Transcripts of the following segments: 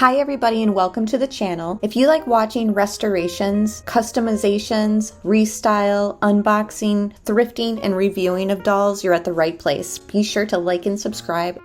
Hi everybody and welcome to the channel. If you like watching restorations, customizations, restyle, unboxing, thrifting, and reviewing of dolls, you're at the right place. Be sure to like and subscribe.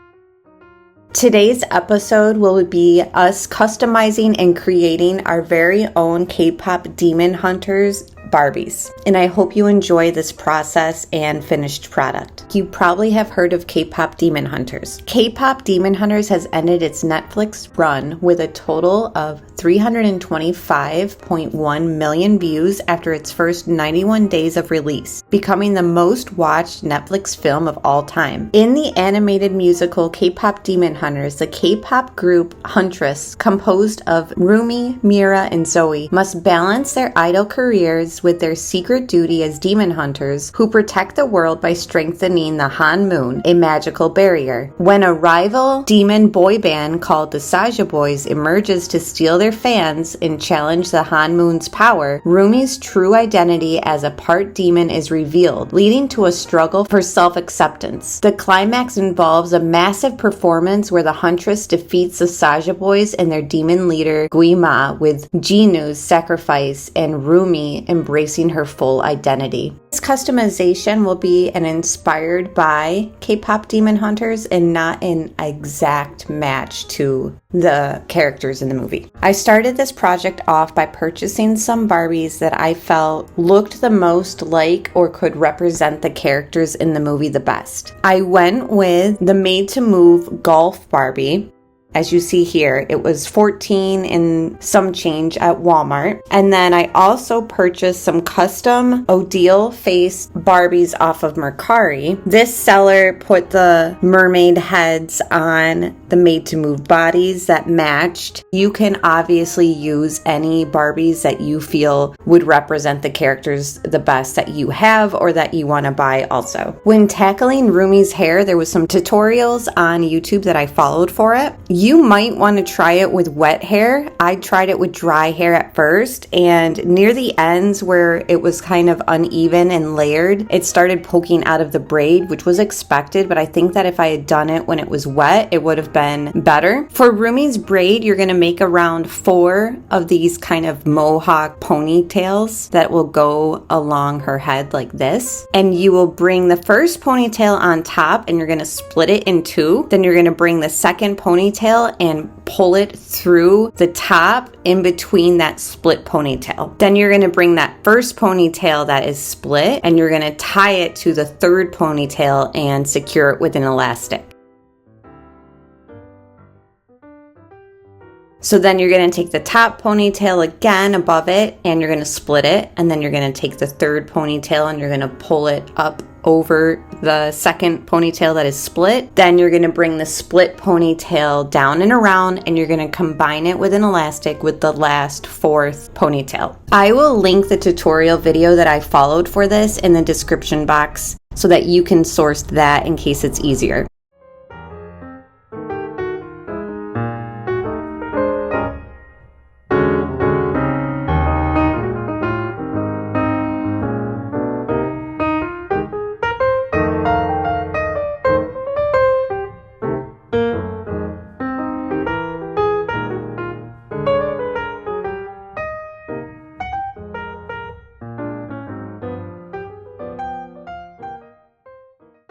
Today's episode will be us customizing and creating our very own K-Pop Demon Hunters Barbies, and I hope you enjoy this process and finished product. You probably have heard of K-Pop Demon Hunters. K-Pop Demon Hunters has ended its Netflix run with a total of 325.1 million views after its first 91 days of release, becoming the most watched Netflix film of all time. In the animated musical K-Pop Demon Hunters, the K-pop group Huntrix, composed of Rumi, Mira, and Zoey, must balance their idol careers with their secret duty as demon hunters who protect the world by strengthening the Han Moon, a magical barrier. When a rival demon boy band called the Saja Boys emerges to steal their fans and challenge the Han Moon's power, Rumi's true identity as a part demon is revealed, leading to a struggle for self-acceptance. The climax involves a massive performance where the Huntress defeats the Saja Boys and their demon leader Guima with Jinu's sacrifice and Rumi embracing her full identity. This customization will be inspired by K-Pop Demon Hunters and not an exact match to the characters in the movie. I started this project off by purchasing some Barbies that I felt looked the most like or could represent the characters in the movie the best. I went with the Made to Move Golf Barbie. As you see here, it was $14 and some change at Walmart. And then I also purchased some custom Odile face Barbies off of Mercari. This seller put the mermaid heads on the Made to Move bodies that matched. You can obviously use any Barbies that you feel would represent the characters the best that you have or that you want to buy also. When tackling Rumi's hair, there was some tutorials on YouTube that I followed for it. You might want to try it with wet hair. I tried it with dry hair at first, and near the ends where it was kind of uneven and layered, it started poking out of the braid, which was expected, but I think that if I had done it when it was wet, it would have been better. For Rumi's braid, you're going to make around 4 of these kind of mohawk ponytails that will go along her head like this. And you will bring the first ponytail on top and you're going to split it in 2. Then you're going to bring the second ponytail and pull it through the top in between that split ponytail. Then you're going to bring that first ponytail that is split and you're going to tie it to the third ponytail and secure it with an elastic. So then you're going to take the top ponytail again above it and you're going to split it, and then you're going to take the third ponytail and you're going to pull it up over the second ponytail that is split. Then you're going to bring the split ponytail down and around and you're going to combine it with an elastic with the last 4th ponytail. I will link the tutorial video that I followed for this in the description box so that you can source that in case it's easier.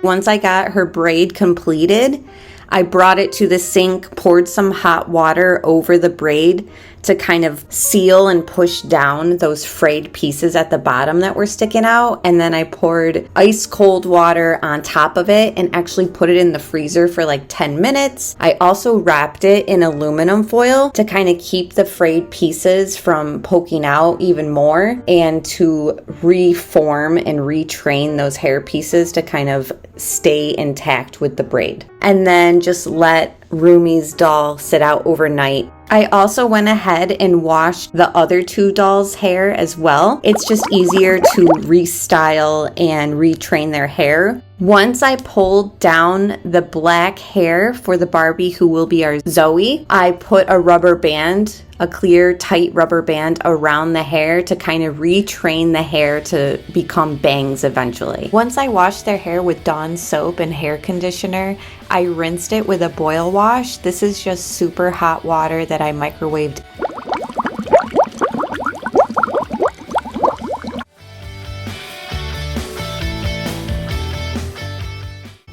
Once I got her braid completed, I brought it to the sink, poured some hot water over the braid to kind of seal and push down those frayed pieces at the bottom that were sticking out. And then I poured ice cold water on top of it and actually put it in the freezer for like 10 minutes. I also wrapped it in aluminum foil to kind of keep the frayed pieces from poking out even more and to reform and retrain those hair pieces to kind of stay intact with the braid. And then just let Rumi's doll sit out overnight. I also went ahead and washed the other 2 dolls' hair as well. It's just easier to restyle and retrain their hair. Once I pulled down the black hair for the Barbie who will be our Zoey, I put a rubber band, a clear, tight rubber band around the hair to kind of retrain the hair to become bangs eventually. Once I washed their hair with Dawn soap and hair conditioner, I rinsed it with a boil wash. This is just super hot water that I microwaved.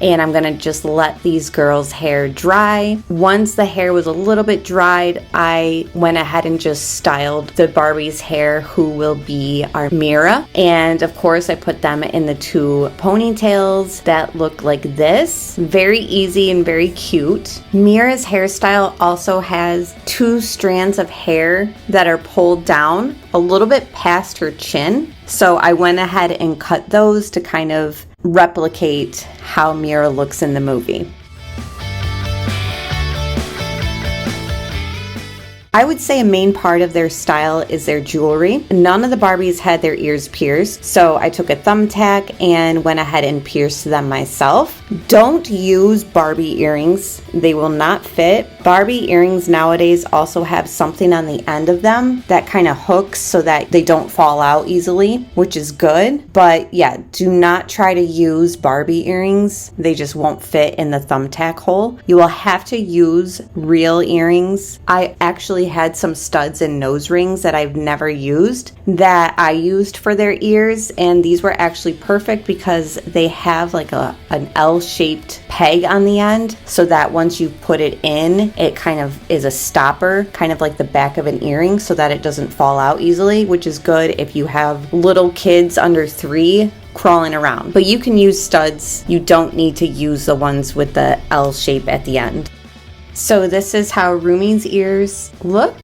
And I'm gonna just let these girls' hair dry. Once the hair was a little bit dried, I went ahead and just styled the Barbie's hair, who will be our Mira. And of course, I put them in the 2 ponytails that look like this. Very easy and very cute. Mira's hairstyle also has 2 strands of hair that are pulled down a little bit past her chin. So I went ahead and cut those to kind of replicate how Mira looks in the movie. I would say a main part of their style is their jewelry. None of the Barbies had their ears pierced, so I took a thumbtack and went ahead and pierced them myself. Don't use Barbie earrings. They will not fit. Barbie earrings nowadays also have something on the end of them that kind of hooks so that they don't fall out easily, which is good. But yeah, do not try to use Barbie earrings. They just won't fit in the thumbtack hole. You will have to use real earrings. I actually had some studs and nose rings that I've never used that I used for their ears, and these were actually perfect because they have like an L-shaped peg on the end, so that once you put it in, it kind of is a stopper, kind of like the back of an earring, so that it doesn't fall out easily, which is good if you have little kids under 3 crawling around. But you can use studs. You don't need to use the ones with the L shape at the end. So this is how Rumi's ears look.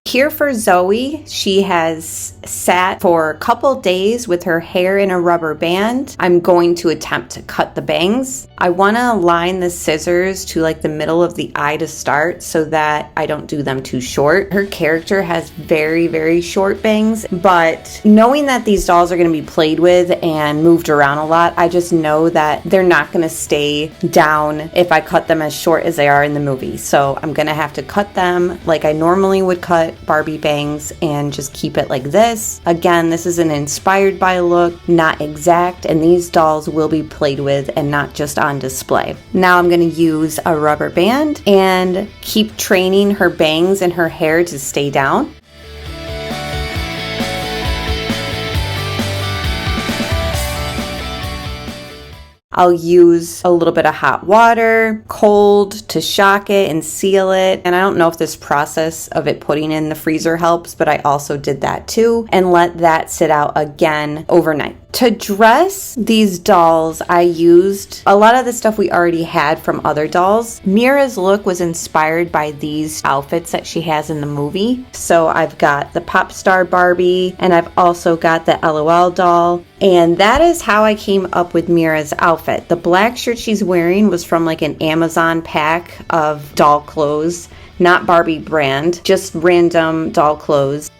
Here for Zoey, she has sat for a couple days with her hair in a rubber band. I'm going to attempt to cut the bangs. I want to align the scissors to like the middle of the eye to start so that I don't do them too short. Her character has very, very short bangs, but knowing that these dolls are going to be played with and moved around a lot, I just know that they're not going to stay down if I cut them as short as they are in the movie. So I'm going to have to cut them like I normally would cut Barbie bangs and just keep it like this. Again, this is an inspired by look, not exact, and these dolls will be played with and not just on display. Now I'm going to use a rubber band and keep training her bangs and her hair to stay down. I'll use a little bit of hot water, cold, to shock it and seal it. And I don't know if this process of it putting in the freezer helps, but I also did that too. And let that sit out again overnight. To dress these dolls, I used a lot of the stuff we already had from other dolls. Mira's look was inspired by these outfits that she has in the movie. So I've got the pop star Barbie, and I've also got the LOL doll. And that is how I came up with Mira's outfit. The black shirt she's wearing was from like an Amazon pack of doll clothes, not Barbie brand, just random doll clothes.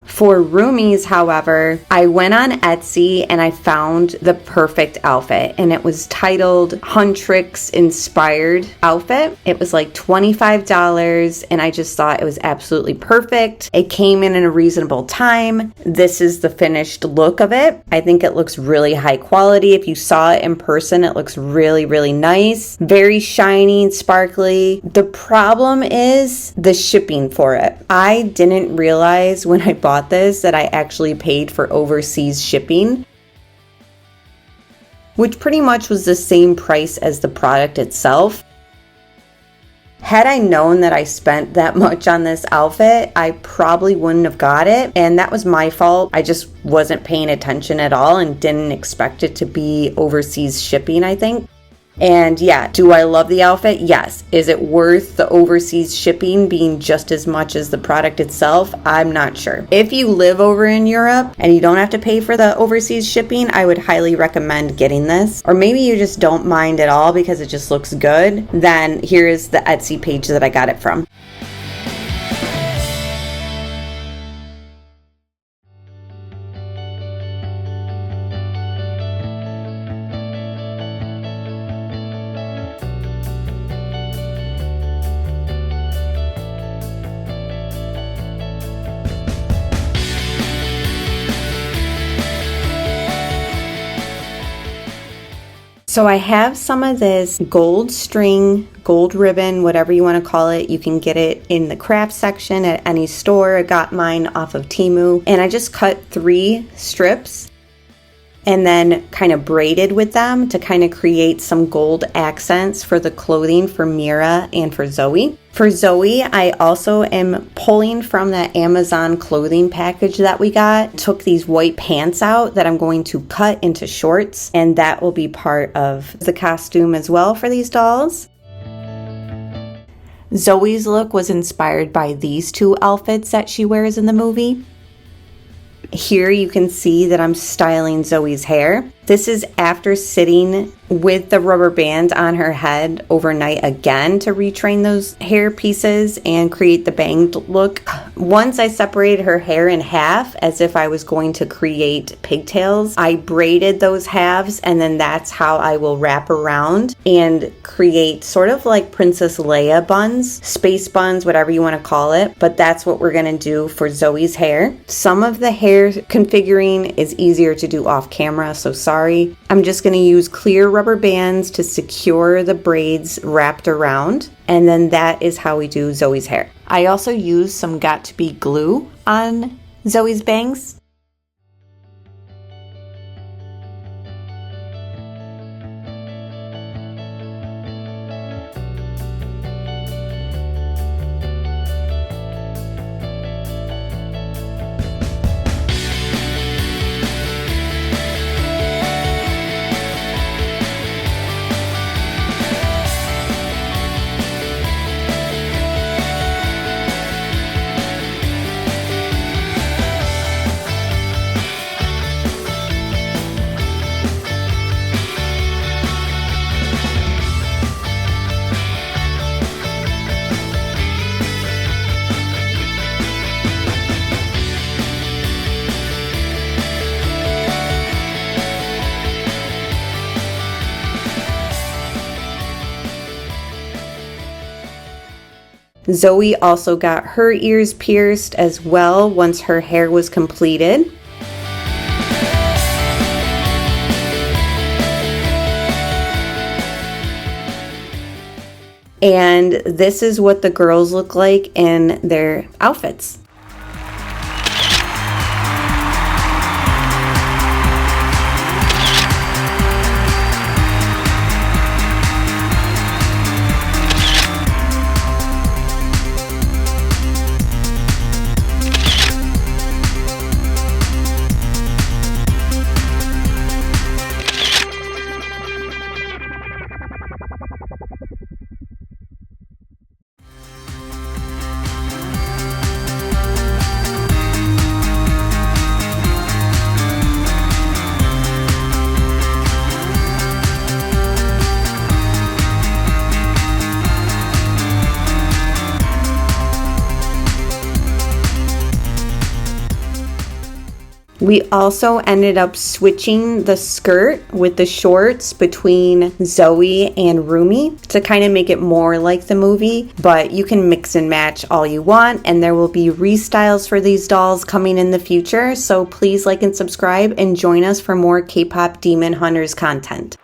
For Rumi's, however, I went on Etsy and I found the perfect outfit, and it was titled Huntrix inspired outfit. It was like $25 and I just thought it was absolutely perfect. It came in a reasonable time. This is the finished look of it. I think it looks really high quality. If you saw it in person, it looks really, really nice. Very shiny and sparkly. The problem is the shipping for it. I didn't realize when I bought this that I actually paid for overseas shipping, which pretty much was the same price as the product itself. Had I known that I spent that much on this outfit, I probably wouldn't have got it, and that was my fault. I just wasn't paying attention at all and didn't expect it to be overseas shipping, I think. And yeah, do I love the outfit? Yes. Is it worth the overseas shipping being just as much as the product itself? I'm not sure. If you live over in Europe and you don't have to pay for the overseas shipping, I would highly recommend getting this. Or maybe you just don't mind at all because it just looks good. Then here is the Etsy page that I got it from. So I have some of this gold string, gold ribbon, whatever you want to call it. You can get it in the craft section at any store. I got mine off of Temu, and I just cut 3 strips and then kind of braided with them to kind of create some gold accents for the clothing for Mira and for Zoey. For Zoey, I also am pulling from that Amazon clothing package that we got. Took these white pants out that I'm going to cut into shorts, and that will be part of the costume as well for these dolls. Zoey's look was inspired by these 2 outfits that she wears in the movie. Here you can see that I'm styling Zoey's hair. This is after sitting with the rubber band on her head overnight again to retrain those hair pieces and create the banged look. Once I separated her hair in half as if I was going to create pigtails, I braided those halves, and then that's how I will wrap around and create sort of like Princess Leia buns, space buns, whatever you want to call it. But that's what we're going to do for Zoey's hair. Some of the hair configuring is easier to do off camera, so sorry. I'm just going to use clear rubber bands to secure the braids wrapped around, and then that is how we do Zoey's hair. I also used some Got To Be glue on Zoey's bangs. Zoey also got her ears pierced as well once her hair was completed. And this is what the girls look like in their outfits. We also ended up switching the skirt with the shorts between Zoey and Rumi to kind of make it more like the movie, but you can mix and match all you want, and there will be restyles for these dolls coming in the future, so please like and subscribe and join us for more K-Pop Demon Hunters content.